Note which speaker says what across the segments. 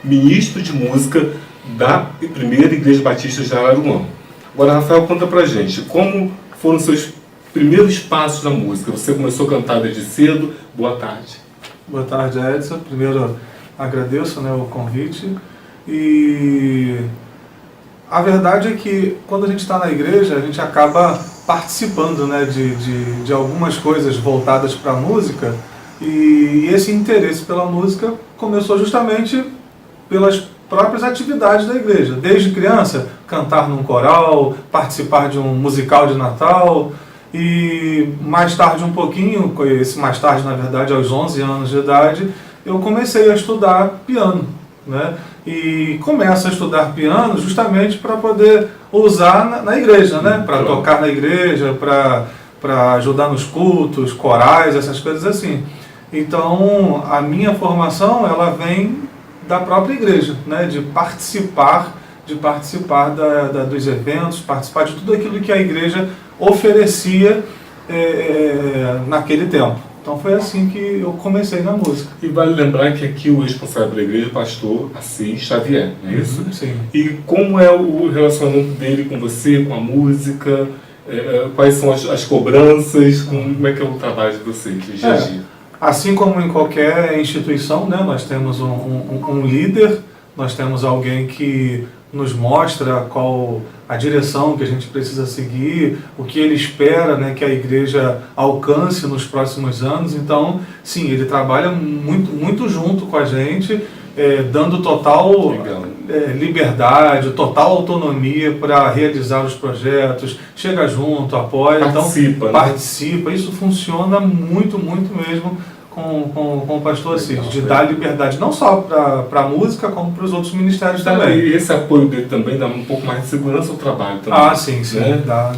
Speaker 1: ministro de música da primeira Igreja Batista de Araruama. Agora, Rafael, conta pra gente, como foram seus primeiros passos na música? Você começou a cantar desde cedo. Boa tarde.
Speaker 2: Boa tarde, Edson. Primeiro, agradeço, o convite. E a verdade é que quando a gente está na igreja, a gente acaba participando, de algumas coisas voltadas para a música. E esse interesse pela música começou justamente pelas próprias atividades da igreja. Desde criança, cantar num coral, participar de um musical de Natal. E mais tarde um pouquinho, esse mais tarde na verdade aos 11 anos de idade, eu comecei a estudar piano. E começo a estudar piano justamente para poder usar na igreja, para tocar na igreja, para ajudar nos cultos, corais, essas coisas assim. Então a minha formação ela vem da própria igreja, de participar dos eventos, participar de tudo aquilo que a igreja oferecia naquele tempo. Então foi assim que eu comecei na música.
Speaker 1: E vale lembrar que aqui o responsável da igreja é o pastor Assis Xavier, não é isso?
Speaker 2: Sim.
Speaker 1: E como é o relacionamento dele com você, com a música? Quais são as cobranças? Como é que é o trabalho de vocês, de dia a dia?
Speaker 2: Assim como em qualquer instituição, nós temos um líder, nós temos alguém que nos mostra qual a direção que a gente precisa seguir, o que ele espera que a igreja alcance nos próximos anos. Então, sim, ele trabalha muito junto com a gente, dando total liberdade, total autonomia para realizar os projetos, chega junto, apoia, participa. Isso funciona muito mesmo com o pastor Assis, de dar liberdade não só para a música, como para os outros ministérios também.
Speaker 1: E esse apoio dele também dá um pouco mais de segurança ao trabalho também.
Speaker 2: Sim, dá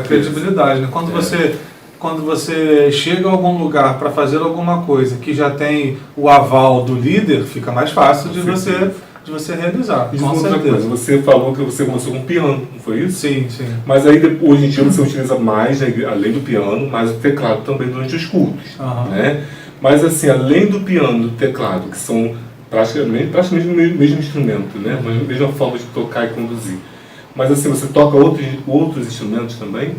Speaker 2: credibilidade. Quando você chega a algum lugar para fazer alguma coisa que já tem o aval do líder, fica mais fácil de você realizar.
Speaker 1: E outra coisa, você falou que você começou com piano, não foi isso?
Speaker 2: Sim.
Speaker 1: Mas aí hoje em dia você utiliza mais, além do piano, mais o teclado também durante os cultos. Mas assim, além do piano e do teclado, que são praticamente o mesmo instrumento, a mesma forma de tocar e conduzir. Mas assim, você toca outros instrumentos também?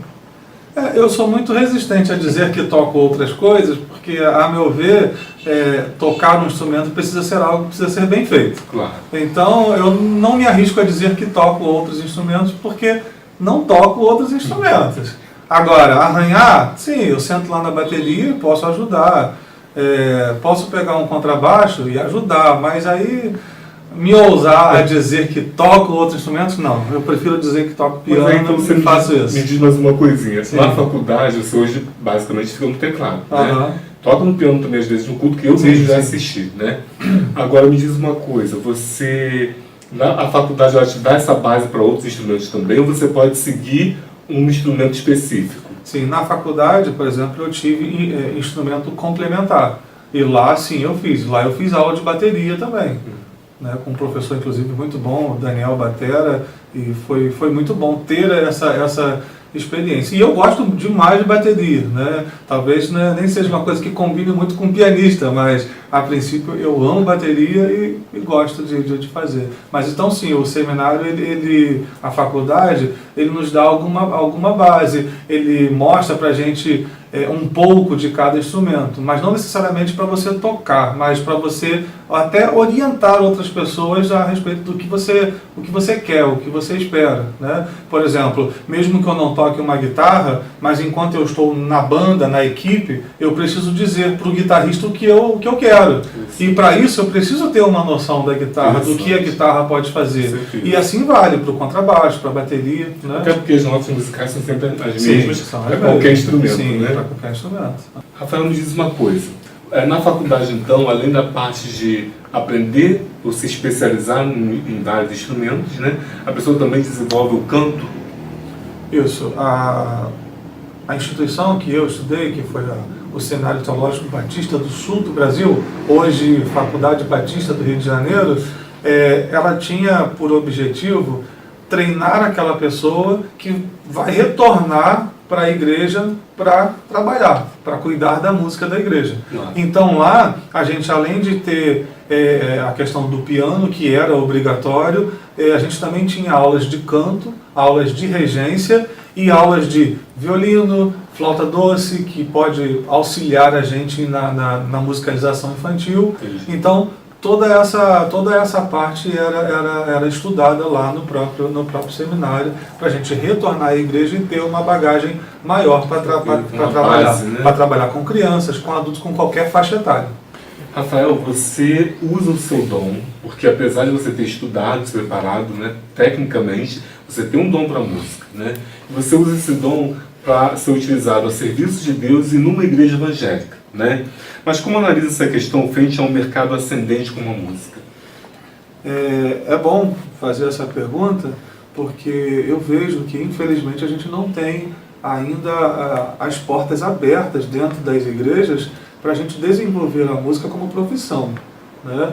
Speaker 2: Eu sou muito resistente a dizer que toco outras coisas, porque, a meu ver, tocar um instrumento precisa ser algo que precisa ser bem feito.
Speaker 1: Claro.
Speaker 2: Então, eu não me arrisco a dizer que toco outros instrumentos, porque não toco outros instrumentos. Agora, arranhar, sim, eu sento lá na bateria e posso ajudar. Posso pegar um contrabaixo e ajudar, mas aí me ousar a dizer que toco outros instrumentos, não. Eu prefiro dizer que toco piano,
Speaker 1: mas aí, então, você
Speaker 2: faço isso.
Speaker 1: Me diz mais uma coisinha.
Speaker 2: Sim.
Speaker 1: Na faculdade, você hoje basicamente fica no teclado. Toca no piano também, às vezes, no culto que eu mesmo já assisti. Agora, me diz uma coisa. A faculdade ela te dá essa base para outros instrumentos também, ou você pode seguir um instrumento específico?
Speaker 2: Sim, na faculdade, por exemplo, eu tive instrumento complementar. E lá, sim, eu fiz. Lá eu fiz aula de bateria também. Com um professor, inclusive, muito bom, o Daniel Batera. E foi muito bom ter essa experiência. E eu gosto demais de bateria. Talvez nem seja uma coisa que combine muito com pianista, mas, a princípio, eu amo bateria e gosto de fazer. Mas, então, sim, o seminário, a faculdade, ele nos dá alguma base. Ele mostra pra gente um pouco de cada instrumento, mas não necessariamente para você tocar, mas para você até orientar outras pessoas a respeito do que você quer, o que você espera. Por exemplo, mesmo que eu não toque uma guitarra, mas enquanto eu estou na banda, na equipe, eu preciso dizer para o guitarrista o que eu quero. Isso. E para isso eu preciso ter uma noção da guitarra, do que a guitarra pode fazer. E assim vale para o contrabaixo, para a bateria.
Speaker 1: Até porque as notas musicais são sempre as mesmas para qualquer instrumento.
Speaker 2: Sim, para qualquer instrumento.
Speaker 1: Rafael, me diz uma coisa. Na faculdade, então, além da parte de aprender ou se especializar em vários instrumentos, a pessoa também desenvolve o canto?
Speaker 2: Isso. A instituição que eu estudei, que foi o Seminário Teológico Batista do Sul do Brasil, hoje Faculdade Batista do Rio de Janeiro, ela tinha por objetivo treinar aquela pessoa que vai retornar para a igreja para trabalhar, para cuidar da música da igreja.
Speaker 1: Claro.
Speaker 2: Então lá, a gente além de ter a questão do piano, que era obrigatório, a gente também tinha aulas de canto, aulas de regência e aulas de violino, flauta doce, que pode auxiliar a gente na musicalização infantil.
Speaker 1: Entendi.
Speaker 2: Então, toda essa parte era estudada lá no próprio seminário, para a gente retornar à igreja e ter uma bagagem maior para trabalhar,
Speaker 1: né?
Speaker 2: trabalhar com crianças, com adultos, com qualquer faixa etária.
Speaker 1: Rafael, você usa o seu dom, porque apesar de você ter estudado, se preparado, né, tecnicamente, você tem um dom para música, né? E você usa esse dom para ser utilizado a serviço de Deus e numa igreja evangélica, né? Mas como analisa essa questão frente a um mercado ascendente como a música?
Speaker 2: É bom fazer essa pergunta, porque eu vejo que, infelizmente, a gente não tem ainda as portas abertas dentro das igrejas para a gente desenvolver a música como profissão, né?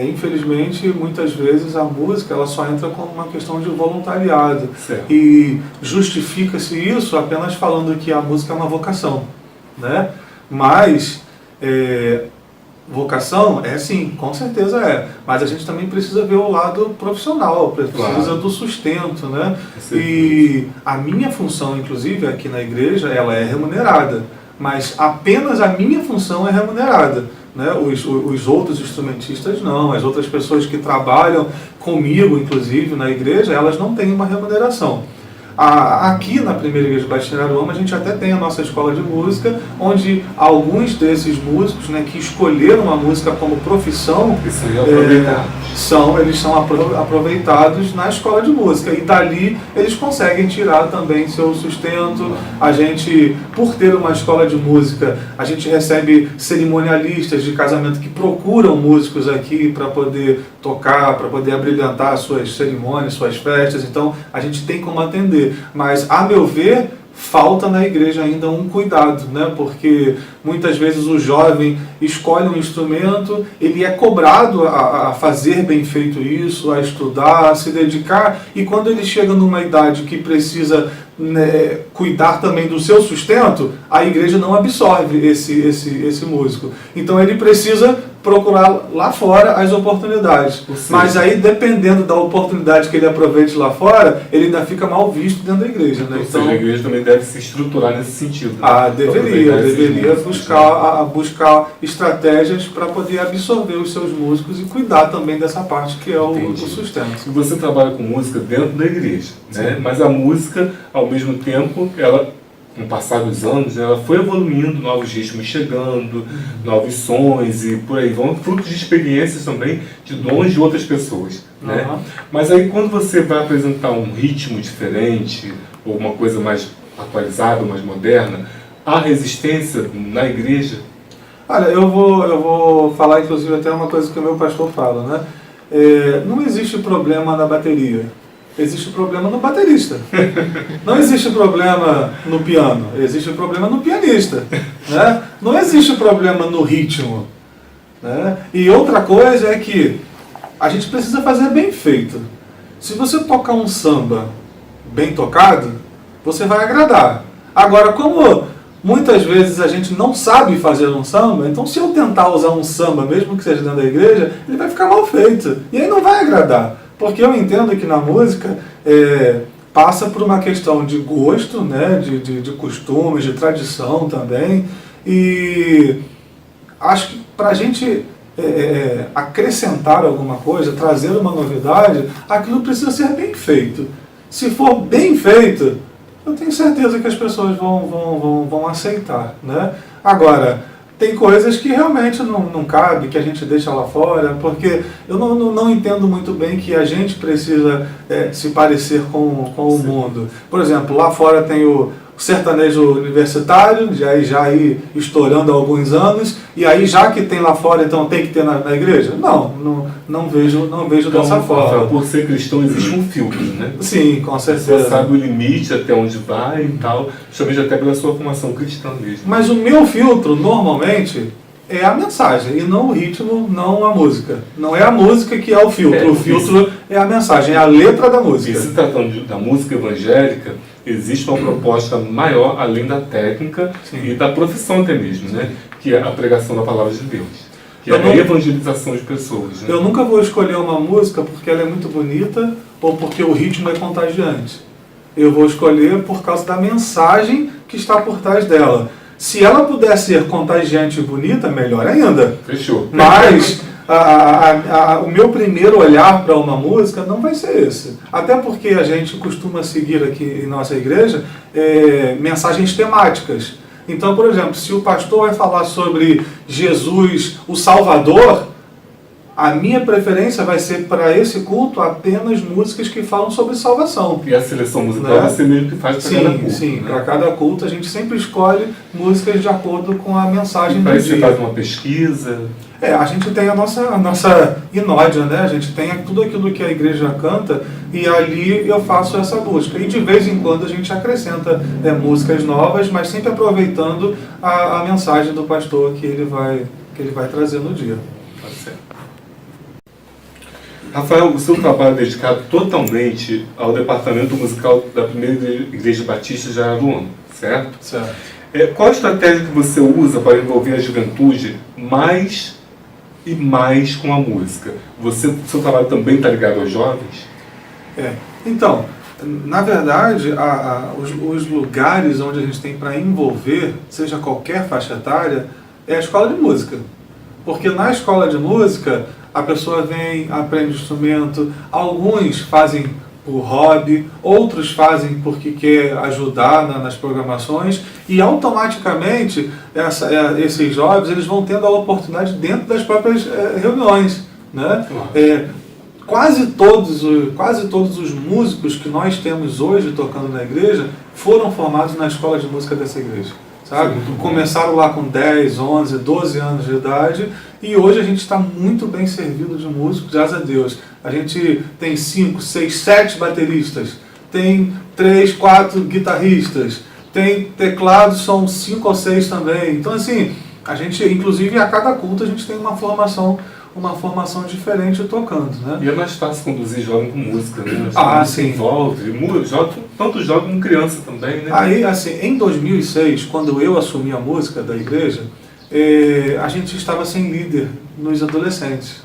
Speaker 2: Infelizmente, muitas vezes a música ela só entra como uma questão de voluntariado.
Speaker 1: Certo.
Speaker 2: E justifica-se isso apenas falando que a música é uma vocação, né? Mas vocação sim, com certeza mas a gente também precisa ver o lado profissional, precisa do sustento, né? E a minha função, inclusive, aqui na igreja, ela é remunerada, mas apenas a minha função é remunerada, né? Os outros instrumentistas não, as outras pessoas que trabalham comigo, inclusive, na igreja, elas não têm uma remuneração. Aqui na Primeira Igreja Batista em Araruama, a gente até tem a nossa escola de música, onde alguns desses músicos, né, que escolheram a música como profissão, eles são aproveitados na escola de música. E dali eles conseguem tirar também seu sustento. A gente, por ter uma escola de música, a gente recebe cerimonialistas de casamento que procuram músicos aqui para poder tocar, para poder abrilhantar suas cerimônias, suas festas. Então a gente tem como atender. Mas, a meu ver, falta na igreja ainda um cuidado, né? Porque muitas vezes o jovem escolhe um instrumento, ele é cobrado a fazer bem feito isso, a estudar, a se dedicar, e quando ele chega numa idade que precisa, né, cuidar também do seu sustento, a igreja não absorve esse músico. Então ele precisa procurar lá fora as oportunidades. Mas aí, dependendo da oportunidade que ele aproveite lá fora, ele ainda fica mal visto dentro da igreja, né?
Speaker 1: Então a igreja também deve se estruturar nesse sentido, né?
Speaker 2: Deveria buscar estratégias para poder absorver os seus músicos e cuidar também dessa parte que é o sustento.
Speaker 1: E você trabalha com música dentro da igreja, né? Mas a música, ao mesmo tempo, ela, com o passar dos anos, ela foi evoluindo, novos ritmos chegando, novos sons e por aí vão, frutos de experiências também, de dons de outras pessoas, né? Mas aí quando você vai apresentar um ritmo diferente, ou uma coisa mais atualizada, mais moderna, há resistência na igreja?
Speaker 2: Olha, eu vou falar inclusive até uma coisa que o meu pastor fala, né? Não existe problema na bateria. Existe problema no baterista. Não existe problema no piano, existe problema no pianista, né? Não existe problema no ritmo, né? E outra coisa é que a gente precisa fazer bem feito. Se você tocar um samba bem tocado, você vai agradar. Agora, como muitas vezes a gente não sabe fazer um samba, então se eu tentar usar um samba, mesmo que seja dentro da igreja, ele vai ficar mal feito. E aí não vai agradar. Porque eu entendo que na música passa por uma questão de gosto, né, de costumes, de tradição também. E acho que para a gente acrescentar alguma coisa, trazer uma novidade, aquilo precisa ser bem feito. Se for bem feito, eu tenho certeza que as pessoas vão aceitar, né? Agora, tem coisas que realmente não cabe, que a gente deixa lá fora, porque eu não entendo muito bem que a gente precisa se parecer com o mundo. Por exemplo, lá fora tem o sertanejo universitário, já aí estourando há alguns anos, e aí já que tem lá fora, então tem que ter na igreja? Não vejo então, dessa forma.
Speaker 1: Por ser cristão existe um filtro, né?
Speaker 2: Sim, com certeza.
Speaker 1: Você sabe o limite até onde vai e tal, justamente até pela sua formação cristã mesmo.
Speaker 2: Mas o meu filtro, normalmente, é a mensagem, e não o ritmo, não a música. Não é a música que é o filtro, o filtro é a mensagem, é a letra da música.
Speaker 1: E se tratando da música evangélica, existe uma proposta maior além da técnica e da profissão até mesmo, né? Que é a pregação da palavra de Deus, que é a evangelização de pessoas. Né?
Speaker 2: Eu nunca vou escolher uma música porque ela é muito bonita ou porque o ritmo é contagiante. Eu vou escolher por causa da mensagem que está por trás dela. Se ela puder ser contagiante e bonita, melhor ainda.
Speaker 1: Fechou.
Speaker 2: Mas o meu primeiro olhar para uma música não vai ser esse. Até porque a gente costuma seguir aqui em nossa igreja mensagens temáticas. Então, por exemplo, se o pastor vai falar sobre Jesus, o Salvador, a minha preferência vai ser para esse culto apenas músicas que falam sobre salvação.
Speaker 1: E a seleção musical você mesmo que faz para cada culto.
Speaker 2: Sim,
Speaker 1: né?
Speaker 2: Para cada culto a gente sempre escolhe músicas de acordo com a mensagem do dia.
Speaker 1: Você faz uma pesquisa.
Speaker 2: A gente tem a nossa inódia, né? A gente tem tudo aquilo que a igreja canta e ali eu faço essa busca. E de vez em quando a gente acrescenta músicas novas, mas sempre aproveitando a mensagem do pastor que ele vai trazer no dia.
Speaker 1: Tá certo. Rafael, o seu trabalho é dedicado totalmente ao departamento musical da primeira Igreja Batista de Araruama, certo?
Speaker 2: Certo.
Speaker 1: Qual a estratégia que você usa para envolver a juventude mais e mais com a música? Seu trabalho também está ligado aos jovens?
Speaker 2: Então, na verdade, os lugares onde a gente tem para envolver, seja qualquer faixa etária, é a escola de música. Porque na escola de música, a pessoa vem, aprende instrumento, alguns fazem por hobby, outros fazem porque quer ajudar nas programações e automaticamente esses jovens eles vão tendo a oportunidade dentro das próprias reuniões. Né? Quase todos os músicos que nós temos hoje tocando na igreja foram formados na escola de música dessa igreja. Sabe? Começaram lá com 10, 11, 12 anos de idade e hoje a gente está muito bem servido de músicos, graças a Deus. A gente tem 5, 6, 7 bateristas, tem 3, 4 guitarristas, tem teclados, são 5 ou 6 também. Então assim, a gente, inclusive a cada culto a gente tem uma formação diferente tocando, né?
Speaker 1: E é mais fácil conduzir jovem com música, né?
Speaker 2: Sim.
Speaker 1: Tanto jovem como criança também, né?
Speaker 2: Aí, assim, em 2006, quando eu assumi a música da igreja, a gente estava sem líder nos adolescentes.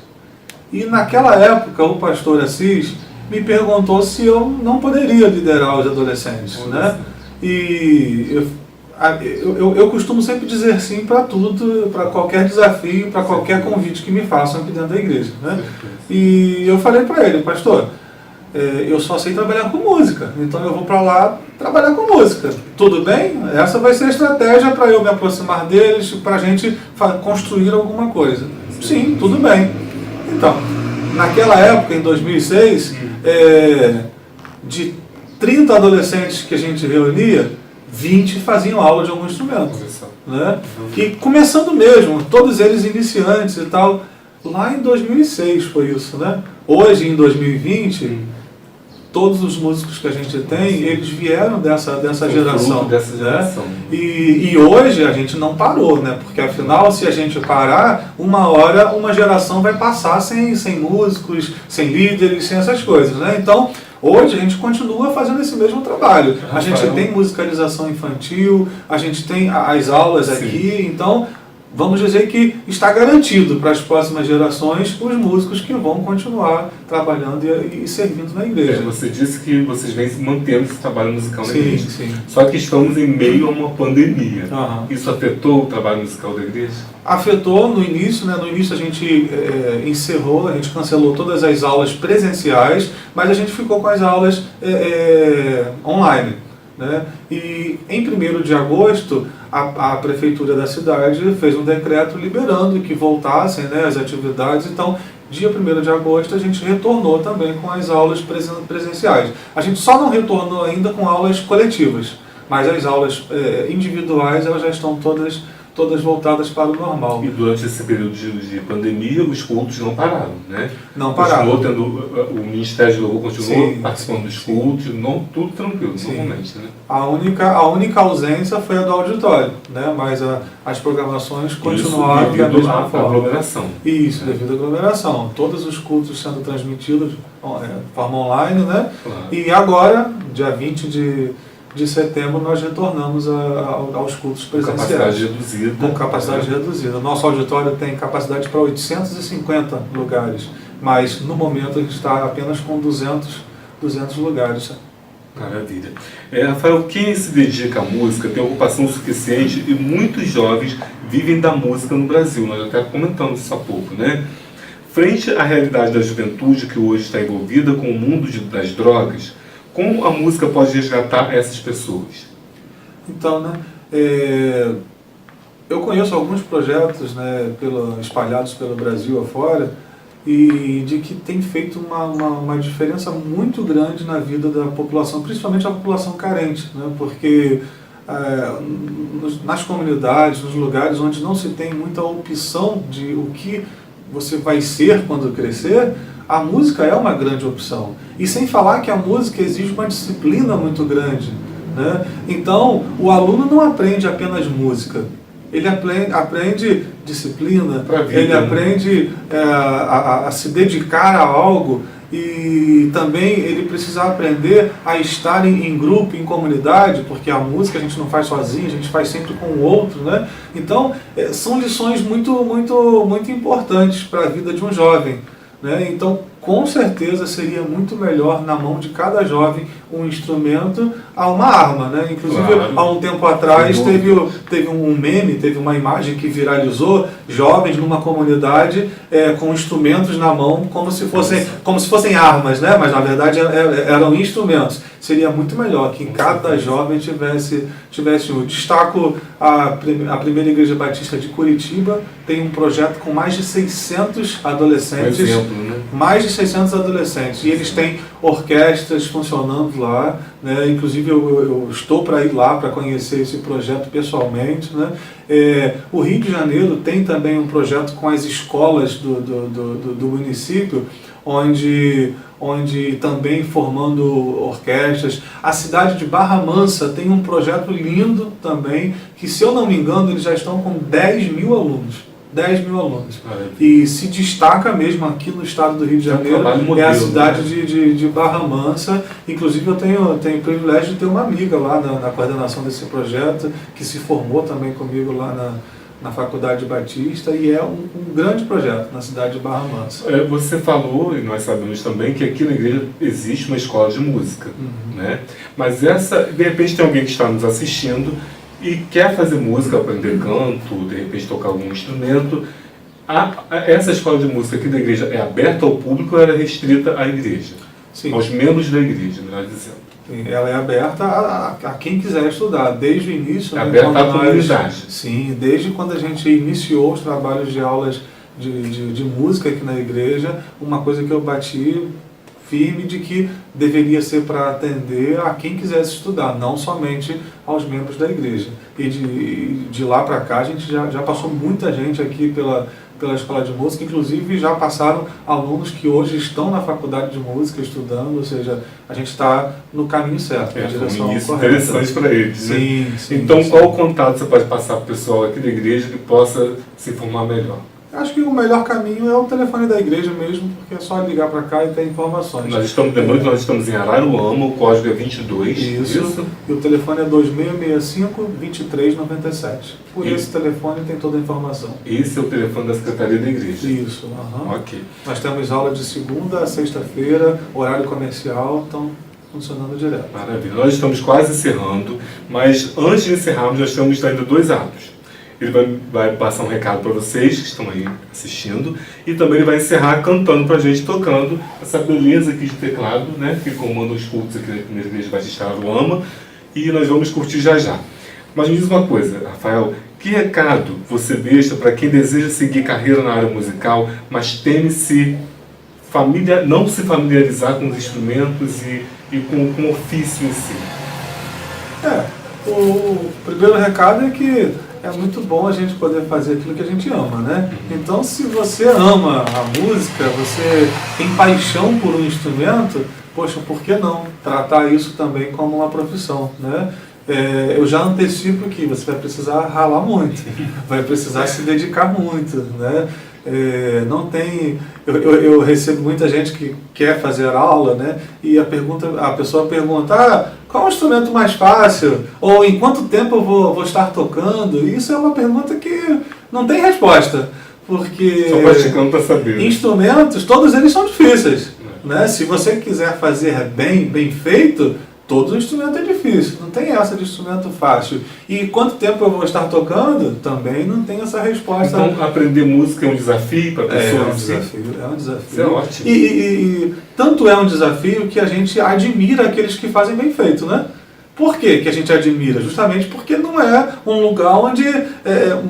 Speaker 2: E naquela época, o pastor Assis me perguntou se eu não poderia liderar os adolescentes, né? E eu costumo sempre dizer sim para tudo, para qualquer desafio, para qualquer convite que me façam aqui dentro da igreja, né? E eu falei para ele, pastor, eu só sei trabalhar com música, então eu vou para lá trabalhar com música. Tudo bem? Essa vai ser a estratégia para eu me aproximar deles, para a gente construir alguma coisa. Sim, tudo bem. Então, naquela época, em 2006, de 30 adolescentes que a gente reunia, 20 faziam aula de algum instrumento. Né? E começando mesmo, todos eles iniciantes e tal. Lá em 2006 foi isso, né? Hoje, em 2020, todos os músicos que a gente tem, eles vieram dessa geração. Né? E hoje a gente não parou, né? Porque afinal, se a gente parar, uma hora uma geração vai passar sem músicos, sem líderes, sem essas coisas, né? Então, hoje a gente continua fazendo esse mesmo trabalho. A gente tem musicalização infantil, a gente tem as aulas aqui, então vamos dizer que está garantido para as próximas gerações os músicos que vão continuar trabalhando e servindo na igreja.
Speaker 1: Você disse que vocês vêm mantendo esse trabalho musical na igreja.
Speaker 2: Sim.
Speaker 1: Só que estamos em meio a uma pandemia.
Speaker 2: Uhum.
Speaker 1: Isso afetou o trabalho musical da igreja?
Speaker 2: Afetou no início, né? No início a gente encerrou, a gente cancelou todas as aulas presenciais, mas a gente ficou com as aulas online. Né? E em 1º de agosto, a prefeitura da cidade fez um decreto liberando que voltassem, né, as atividades. Então, dia 1º de agosto, a gente retornou também com as aulas presenciais. A gente só não retornou ainda com aulas coletivas, mas as aulas individuais elas já estão todas voltadas para o normal.
Speaker 1: E durante esse período de pandemia, os cultos não pararam, né?
Speaker 2: Não pararam.
Speaker 1: O Ministério de Louvor continuou participando dos cultos, tudo tranquilo, normalmente, né?
Speaker 2: A única ausência foi a do auditório, né? Mas as programações continuaram da mesma forma.
Speaker 1: Aglomeração.
Speaker 2: Isso, devido à aglomeração. Todos os cultos sendo transmitidos de forma online, né?
Speaker 1: Claro.
Speaker 2: E agora, dia 20 de setembro nós retornamos aos cultos presenciais.
Speaker 1: Com capacidade reduzida.
Speaker 2: Com capacidade reduzida. Nosso auditório tem capacidade para 850 lugares, mas no momento a gente está apenas com 200 lugares.
Speaker 1: Maravilha. Rafael, quem se dedica à música tem ocupação suficiente e muitos jovens vivem da música no Brasil. Nós até comentamos isso há pouco, né? Frente à realidade da juventude que hoje está envolvida com o mundo das drogas, como a música pode resgatar essas pessoas?
Speaker 2: Então, né, eu conheço alguns projetos, né, espalhados pelo Brasil afora, e de que tem feito uma diferença muito grande na vida da população, principalmente a população carente, né, porque nas comunidades, nos lugares onde não se tem muita opção de o que você vai ser quando crescer, a música é uma grande opção. E sem falar que a música exige uma disciplina muito grande, né? Então, o aluno não aprende apenas música. Ele aprende disciplina, ele aprende a se dedicar a algo, e também ele precisa aprender a estar em grupo, em comunidade, porque a música a gente não faz sozinho, a gente faz sempre com o outro, né? Então, são lições muito, muito, muito importantes para a vida de um jovem, né? Então, com certeza seria muito melhor na mão de cada jovem um instrumento a uma arma, né? Inclusive, há um tempo atrás teve um meme, teve uma imagem que viralizou, jovens numa comunidade com instrumentos na mão como se fossem armas, né? Mas na verdade eram instrumentos. Seria muito melhor que cada jovem tivesse um. Destaco a Primeira Igreja Batista de Curitiba, tem um projeto com mais de 600 adolescentes.
Speaker 1: Um exemplo, né?
Speaker 2: Mais de 600 adolescentes. E eles têm orquestras funcionando lá, né? Inclusive eu estou para ir lá para conhecer esse projeto pessoalmente, né? O Rio de Janeiro tem também um projeto com as escolas do município, onde também formando orquestras. A cidade de Barra Mansa tem um projeto lindo também, que se eu não me engano eles já estão com 10 mil alunos. 10 mil alunos. E se destaca mesmo aqui no estado do Rio de Janeiro, a cidade de Barra Mansa. Inclusive eu tenho o privilégio de ter uma amiga lá na coordenação desse projeto, que se formou também comigo lá na Faculdade Batista, e é um grande projeto na cidade de Barra Mansa.
Speaker 1: Você falou, e nós sabemos também, que aqui na igreja existe uma escola de música, né? Mas de repente tem alguém que está nos assistindo e quer fazer música, aprender canto, de repente tocar algum instrumento. Essa escola de música aqui da igreja é aberta ao público ou ela é restrita à igreja?
Speaker 2: Sim.
Speaker 1: Aos membros da igreja, melhor dizendo.
Speaker 2: Ela é aberta a quem quiser estudar, desde o início.
Speaker 1: É aberta à comunidade.
Speaker 2: Sim, desde quando a gente iniciou os trabalhos de aulas de música aqui na igreja, uma coisa que eu bati firme de que deveria ser para atender a quem quisesse estudar, não somente aos membros da igreja. E de lá para cá a gente já passou muita gente aqui pela escola de música, inclusive já passaram alunos que hoje estão na faculdade de música estudando, ou seja, a gente está no caminho certo, na direção correta.
Speaker 1: Interessante para eles,
Speaker 2: sim,
Speaker 1: né?
Speaker 2: Sim,
Speaker 1: então,
Speaker 2: sim.
Speaker 1: Qual o contato você pode passar para o pessoal aqui da igreja que possa se informar melhor?
Speaker 2: Acho que o melhor caminho é o telefone da igreja mesmo, porque é só ligar para cá e ter informações.
Speaker 1: Nós estamos em Araruama, o código é 22.
Speaker 2: Isso. E o telefone é 2665-2397. Por esse telefone tem toda a informação.
Speaker 1: Esse é o telefone da Secretaria da Igreja?
Speaker 2: Isso.
Speaker 1: Ok.
Speaker 2: Nós temos aula de segunda a sexta-feira, horário comercial, então funcionando direto.
Speaker 1: Maravilha. Nós estamos quase encerrando, mas antes de encerrarmos, nós temos ainda 2 atos. Ele vai passar um recado para vocês que estão aí assistindo, e também ele vai encerrar cantando para a gente, tocando essa beleza aqui de teclado, né, que comanda os cultos aqui na Primeira Igreja Batista Araruama, e nós vamos curtir já já. Mas me diz uma coisa, Rafael, que recado você deixa para quem deseja seguir carreira na área musical, mas teme não se familiarizar com os instrumentos e com o ofício em si?
Speaker 2: O primeiro recado é que é muito bom a gente poder fazer aquilo que a gente ama, né? Então, se você ama a música, você tem paixão por um instrumento, poxa, por que não tratar isso também como uma profissão, né? Eu já antecipo que você vai precisar ralar muito, vai precisar se dedicar muito, né? não tem... Eu recebo muita gente que quer fazer aula, né? E a pessoa pergunta, qual é o instrumento mais fácil? Ou em quanto tempo eu vou estar tocando? E isso é uma pergunta que não tem resposta. Porque
Speaker 1: só praticando para saber.
Speaker 2: Instrumentos, todos eles são difíceis. Né? Se você quiser fazer bem feito, todo instrumento é difícil. Não tem essa de instrumento fácil. E quanto tempo eu vou estar tocando? Também não tem essa resposta.
Speaker 1: Então, aprender música é um desafio para a pessoa?
Speaker 2: É um desafio.
Speaker 1: Isso é ótimo.
Speaker 2: E tanto é um desafio que a gente admira aqueles que fazem bem feito, né? Por que a gente admira? Justamente porque não é um lugar onde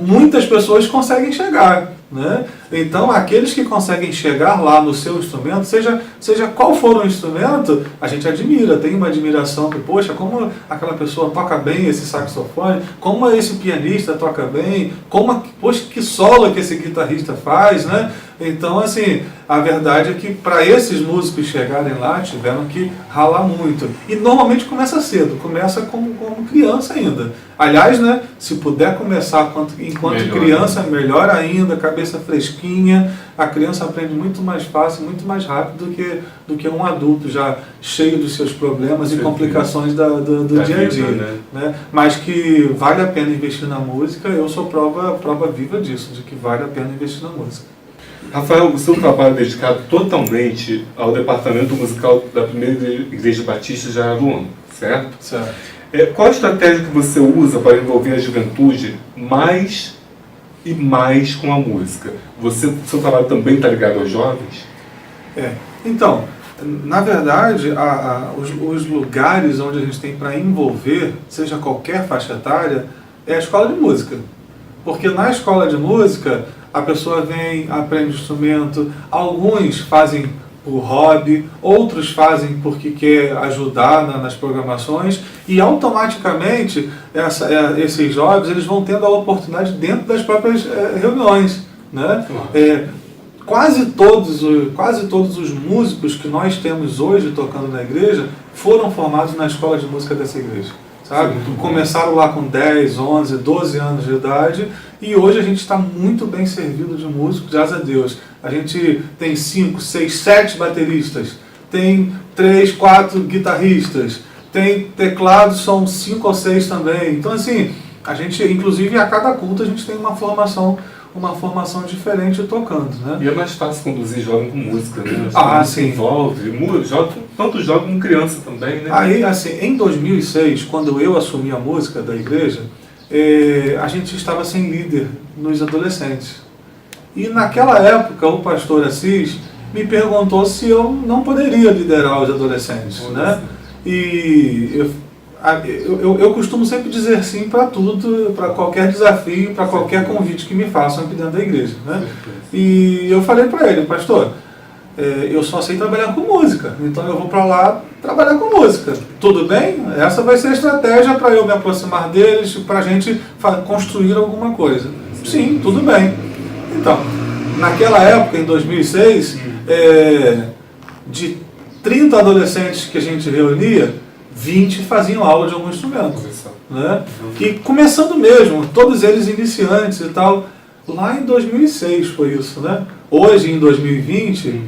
Speaker 2: muitas pessoas conseguem chegar. Né? Então, aqueles que conseguem chegar lá no seu instrumento, seja qual for o instrumento, a gente admira, tem uma admiração que, poxa, como aquela pessoa toca bem esse saxofone, como esse pianista toca bem, poxa, que solo que esse guitarrista faz, né? Então, assim, a verdade é que para esses músicos chegarem lá, tiveram que ralar muito. E normalmente começa cedo, começa como criança ainda. Aliás, né, se puder começar enquanto melhor, criança, melhor ainda, cabeça fresquinha, a criança aprende muito mais fácil, muito mais rápido do que um adulto já cheio dos seus problemas e complicações do dia a dia. Né? Mas que vale a pena investir na música, eu sou prova viva disso, de que vale a pena investir na música.
Speaker 1: Rafael, o seu trabalho é dedicado totalmente ao departamento musical da primeira Igreja Batista de Araruama, certo?
Speaker 2: Certo.
Speaker 1: Qual a estratégia que você usa para envolver a juventude mais e mais com a música? Seu trabalho também está ligado aos jovens?
Speaker 2: Então, na verdade, os lugares onde a gente tem para envolver, seja qualquer faixa etária, é a escola de música. Porque na escola de música, a pessoa vem, aprende instrumento, alguns fazem por hobby, outros fazem porque quer ajudar nas programações e automaticamente esses jovens eles vão tendo a oportunidade dentro das próprias reuniões. Né? Quase todos os músicos que nós temos hoje tocando na igreja foram formados na escola de música dessa igreja. Sabe? Começaram lá com 10, 11, 12 anos de idade e hoje a gente está muito bem servido de músicos, graças a Deus. A gente tem 5, 6, 7 bateristas, tem 3, 4 guitarristas, tem teclados, são 5 ou 6 também. Então assim, a gente, inclusive a cada culto a gente tem uma formação diferente tocando, né?
Speaker 1: E é mais fácil conduzir jovem com música, né?
Speaker 2: Sim.
Speaker 1: Envolve, tanto jovem como criança também, né?
Speaker 2: Aí, assim, em 2006, quando eu assumi a música da igreja, a gente estava sem líder nos adolescentes. E naquela época, o pastor Assis me perguntou se eu não poderia liderar os adolescentes, né? E eu costumo sempre dizer sim para tudo, para qualquer desafio, para qualquer convite que me façam aqui dentro da igreja, né? E eu falei para ele, pastor, eu só sei trabalhar com música, então eu vou para lá trabalhar com música. Tudo bem? Essa vai ser a estratégia para eu me aproximar deles, para a gente construir alguma coisa. Sim, tudo bem. Então, naquela época, em 2006, de 30 adolescentes que a gente reunia, 20 faziam aula de algum instrumento. Né? E começando mesmo, todos eles iniciantes e tal. Lá em 2006 foi isso, né? Hoje, em 2020,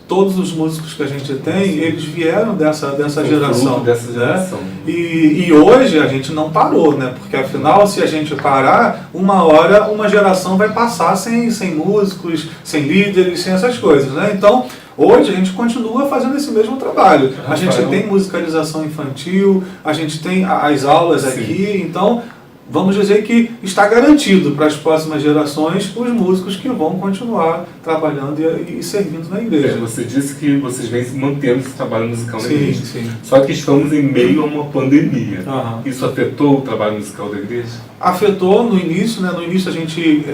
Speaker 2: todos os músicos que a gente tem, eles vieram dessa geração. Né? E hoje a gente não parou, né? Porque afinal, se a gente parar, uma hora uma geração vai passar sem músicos, sem líderes, sem essas coisas, né? Então, hoje a gente continua fazendo esse mesmo trabalho. A gente tem musicalização infantil, a gente tem as aulas aqui, então vamos dizer que está garantido para as próximas gerações os músicos que vão continuar trabalhando e servindo na igreja.
Speaker 1: Você disse que vocês vêm mantendo esse trabalho musical na igreja.
Speaker 2: Sim.
Speaker 1: Só que estamos em meio a uma pandemia.
Speaker 2: Uhum.
Speaker 1: Isso afetou o trabalho musical da igreja?
Speaker 2: Afetou no início, né? No início a gente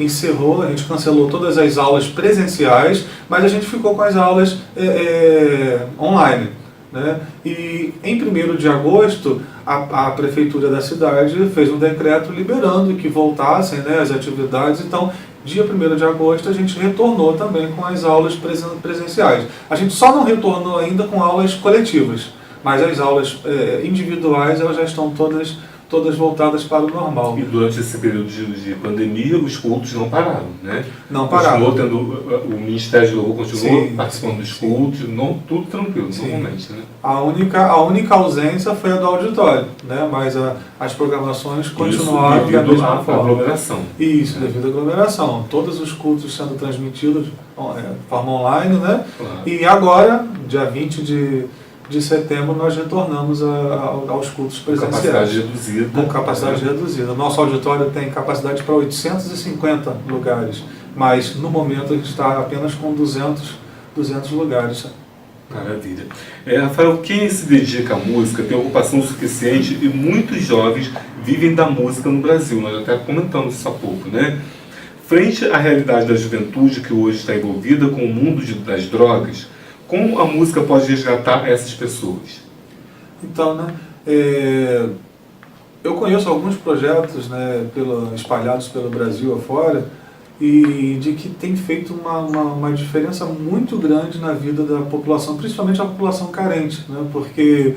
Speaker 2: encerrou, a gente cancelou todas as aulas presenciais, mas a gente ficou com as aulas online. Né? E em 1º de agosto, a prefeitura da cidade fez um decreto liberando que voltassem, né, as atividades. Então, dia 1º de agosto, a gente retornou também com as aulas presenciais. A gente só não retornou ainda com aulas coletivas, mas as aulas individuais elas já estão todas todas voltadas para o normal.
Speaker 1: E durante esse período de pandemia, os cultos não pararam, né?
Speaker 2: Não pararam.
Speaker 1: O Ministério de Louvor continuou participando dos cultos, tudo tranquilo, normalmente, né?
Speaker 2: A única ausência foi a do auditório, né? Mas as programações continuaram da mesma forma.
Speaker 1: Aglomeração.
Speaker 2: Isso, devido à aglomeração. Todos os cultos sendo transmitidos de forma online, né?
Speaker 1: Claro.
Speaker 2: E agora, dia 20 de setembro, nós retornamos aos cultos presenciais.
Speaker 1: Com capacidade reduzida.
Speaker 2: Com capacidade reduzida. Nosso auditório tem capacidade para 850 lugares, mas no momento a gente está apenas com 200 lugares.
Speaker 1: Maravilha. Rafael, quem se dedica à música tem ocupação suficiente e muitos jovens vivem da música no Brasil. Nós até comentamos isso há pouco, né? Frente à realidade da juventude que hoje está envolvida com o mundo das drogas, como a música pode resgatar essas pessoas?
Speaker 2: Então, né, eu conheço alguns projetos, né, espalhados pelo Brasil afora, e de que tem feito uma diferença muito grande na vida da população, principalmente a população carente, né, porque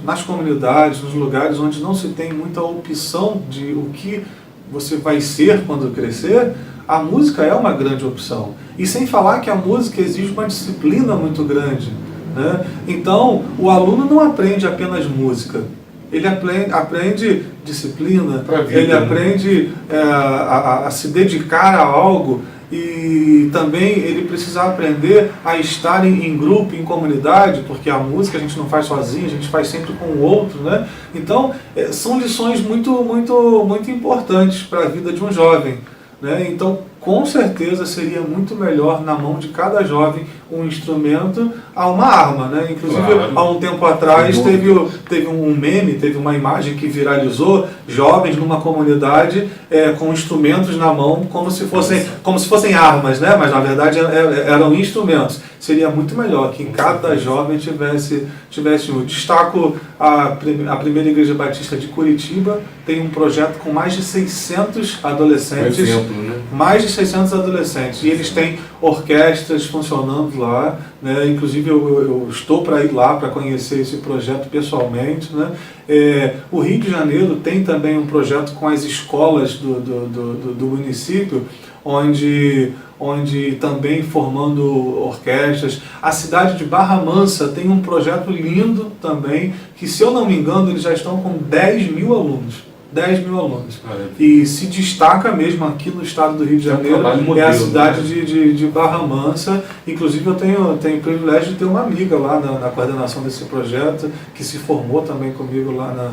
Speaker 2: nas comunidades, nos lugares onde não se tem muita opção de o que você vai ser quando crescer, a música é uma grande opção. E sem falar que a música exige uma disciplina muito grande, né? Então, o aluno não aprende apenas música. Ele aprende disciplina, ele aprende a se dedicar a algo, e também ele precisa aprender a estar em grupo, em comunidade, porque a música a gente não faz sozinho, a gente faz sempre com o outro, né? Então, são lições muito, muito, muito importantes para a vida de um jovem, né? Então, com certeza seria muito melhor na mão de cada jovem um instrumento a uma arma, né? Inclusive, claro, há um tempo atrás teve um meme, teve uma imagem que viralizou, jovens numa comunidade com instrumentos na mão como se fossem armas, né? Mas na verdade eram instrumentos. Seria muito melhor que cada jovem tivesse um. Destaco a primeira Igreja Batista de Curitiba, tem um projeto com mais de 600 adolescentes.
Speaker 1: Por exemplo, né?
Speaker 2: Mais de 600 adolescentes. E eles têm orquestras funcionando lá, né? Inclusive eu estou para ir lá para conhecer esse projeto pessoalmente, né? O Rio de Janeiro tem também um projeto com as escolas do município, onde também formando orquestras. A cidade de Barra Mansa tem um projeto lindo também, que, se eu não me engano, eles já estão com 10 mil alunos. 10 mil alunos. E se destaca mesmo aqui no estado do Rio de Janeiro, é a cidade de Barra Mansa. Inclusive eu tenho o privilégio de ter uma amiga lá na coordenação desse projeto, que se formou também comigo lá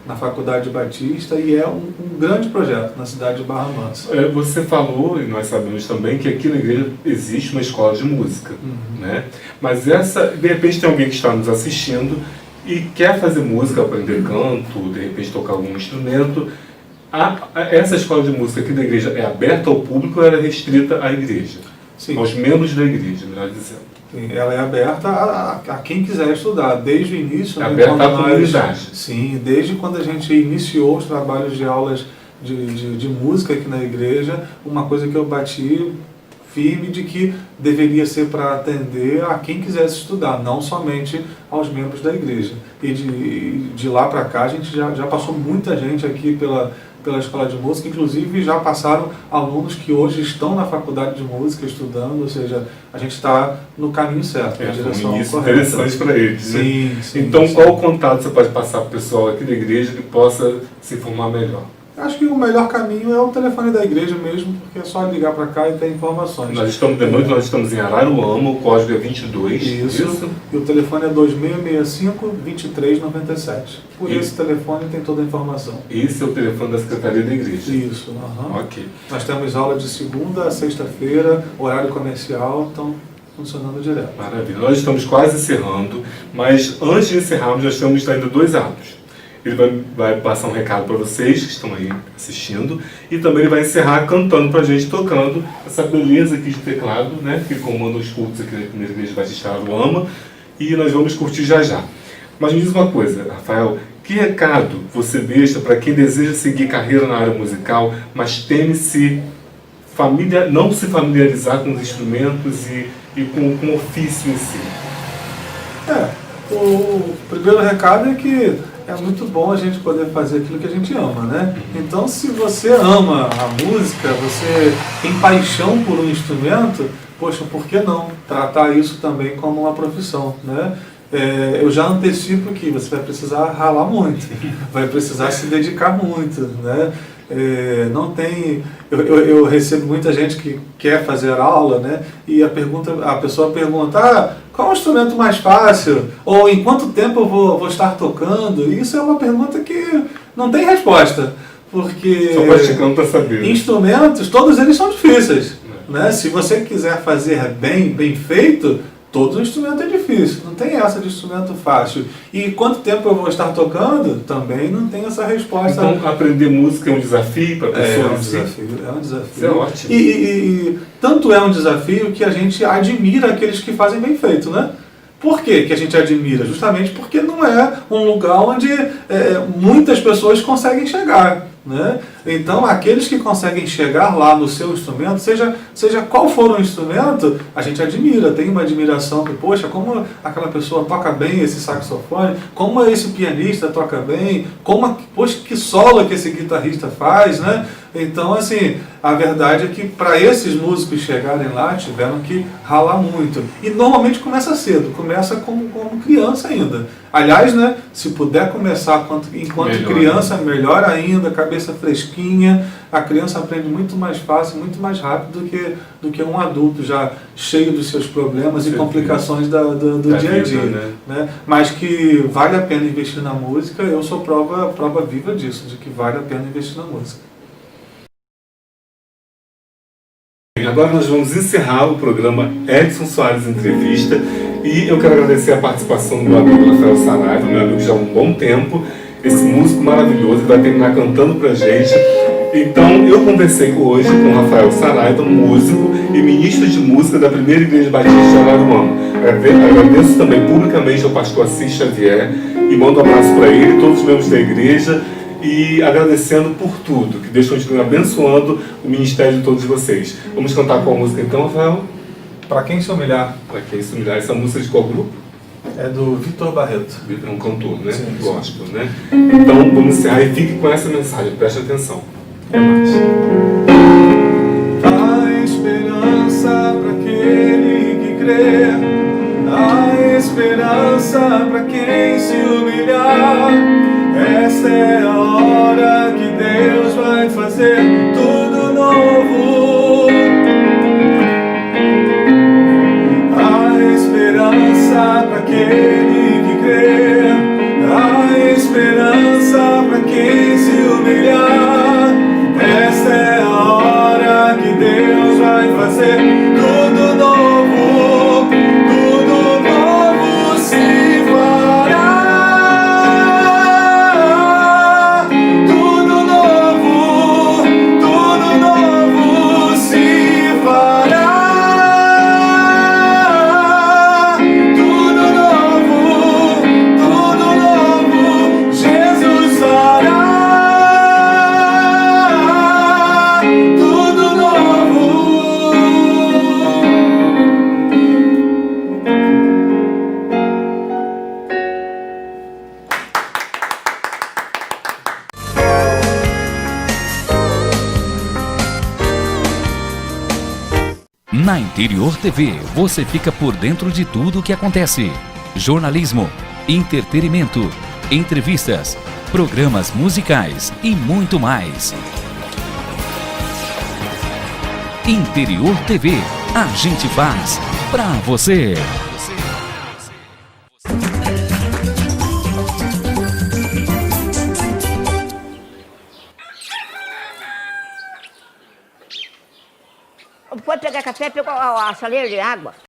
Speaker 2: na Faculdade Batista, e é um grande projeto na cidade de Barra Mansa.
Speaker 1: Você falou, e nós sabemos também, que aqui na igreja existe uma escola de música, né? Mas de repente tem alguém que está nos assistindo e quer fazer música, aprender canto, de repente tocar algum instrumento. Essa escola de música aqui da igreja é aberta ao público ou ela é restrita à igreja?
Speaker 2: Sim.
Speaker 1: Aos membros da igreja, melhor dizendo.
Speaker 2: Sim, ela é aberta a quem quiser estudar, desde o início.
Speaker 1: É aberta à comunidade.
Speaker 2: Sim, desde quando a gente iniciou os trabalhos de aulas de música aqui na igreja, uma coisa que eu bati firme de que deveria ser para atender a quem quisesse estudar, não somente aos membros da igreja. E de lá para cá a gente já passou muita gente aqui pela escola de música, inclusive já passaram alunos que hoje estão na faculdade de música estudando, ou seja, a gente está no caminho certo, na direção correta.
Speaker 1: Interessante para eles,
Speaker 2: sim,
Speaker 1: né?
Speaker 2: Sim,
Speaker 1: então,
Speaker 2: sim.
Speaker 1: Qual o contato você pode passar para o pessoal aqui da igreja que possa se formar melhor?
Speaker 2: Acho que o melhor caminho é o telefone da igreja mesmo, porque é só ligar para cá e ter informações.
Speaker 1: Nós estamos em Araruama, o código é 22.
Speaker 2: Isso. E o telefone é 2665-2397. Por esse telefone tem toda a informação.
Speaker 1: Esse é o telefone da Secretaria da Igreja?
Speaker 2: Isso.
Speaker 1: Ok.
Speaker 2: Nós temos aula de segunda a sexta-feira, horário comercial, então funcionando direto.
Speaker 1: Maravilha. Nós estamos quase encerrando, mas antes de encerrarmos, nós temos ainda 2 atos. Ele vai passar um recado para vocês que estão aí assistindo, e também ele vai encerrar cantando para a gente, tocando essa beleza aqui de teclado, né, que comanda os cultos aqui na primeira igreja Batista Araruama, e nós vamos curtir já já. Mas me diz uma coisa, Rafael, que recado você deixa para quem deseja seguir carreira na área musical, mas teme não se familiarizar com os instrumentos e com o ofício em si?
Speaker 2: O primeiro recado é que é muito bom a gente poder fazer aquilo que a gente ama, né? Então, se você ama a música, você tem paixão por um instrumento, poxa, por que não tratar isso também como uma profissão, né? Eu já antecipo que você vai precisar ralar muito, vai precisar se dedicar muito, né? Não tem... Eu recebo muita gente que quer fazer aula, né? E a pessoa pergunta, qual é o instrumento mais fácil? Ou em quanto tempo eu vou estar tocando? E isso é uma pergunta que não tem resposta, porque
Speaker 1: só praticando para saber.
Speaker 2: Instrumentos, todos eles são difíceis, né? Se você quiser fazer bem feito, todo instrumento é difícil, não tem essa de instrumento fácil. E quanto tempo eu vou estar tocando? Também não tem essa resposta.
Speaker 1: Então, aprender música é um desafio para a pessoa?
Speaker 2: É um desafio.
Speaker 1: Isso é ótimo.
Speaker 2: E tanto é um desafio que a gente admira aqueles que fazem bem feito, né? Por que a gente admira? Justamente porque não é um lugar onde muitas pessoas conseguem chegar, né? Então, aqueles que conseguem chegar lá no seu instrumento, seja qual for o instrumento, a gente admira, tem uma admiração que, poxa, como aquela pessoa toca bem esse saxofone, como esse pianista toca bem, poxa, que solo que esse guitarrista faz, né? Então, assim, a verdade é que para esses músicos chegarem lá, tiveram que ralar muito. E normalmente começa cedo, começa como criança ainda. Aliás, né, se puder começar enquanto melhor, criança, melhor ainda, cabeça fresquinha, a criança aprende muito mais fácil, muito mais rápido do que um adulto já cheio dos seus problemas e complicações do dia a dia. Né? Mas que vale a pena investir na música, eu sou prova viva disso, de que vale a pena investir na música.
Speaker 1: Agora nós vamos encerrar o programa Edson Soares Entrevista e eu quero agradecer a participação do meu amigo Rafael Saraiva, meu amigo já há um bom tempo, esse músico maravilhoso que vai terminar cantando pra gente. Então eu conversei hoje com o Rafael Saraiva, músico e ministro de música da Primeira Igreja Batista de Araruama. Agradeço também publicamente ao pastor Assis Xavier e mando um abraço para ele e todos os membros da igreja. E agradecendo por tudo, que Deus continue abençoando o ministério de todos vocês. Vamos cantar qual música então, Rafael?
Speaker 2: Para Quem Se Humilhar.
Speaker 1: Para Quem Se Humilhar. Essa música de qual grupo?
Speaker 2: É do Vitor Barreto.
Speaker 1: Vitor é um cantor, né?
Speaker 2: Sim,
Speaker 1: gospel, né? Então vamos encerrar e fique com essa mensagem, preste atenção. Até mais.
Speaker 2: Há esperança para aquele que crê, há esperança para quem se humilhar. Esta é a hora que Deus vai fazer tudo novo. Há esperança para aquele que crê, há esperança para quem se humilhar. Esta é a hora que Deus vai fazer tudo novo, tudo novo se fará.
Speaker 3: Na Interior TV, você fica por dentro de tudo o que acontece. Jornalismo, entretenimento, entrevistas, programas musicais e muito mais. Interior TV, a gente faz pra você.
Speaker 4: Pode pegar café, pegou a chaleira de água.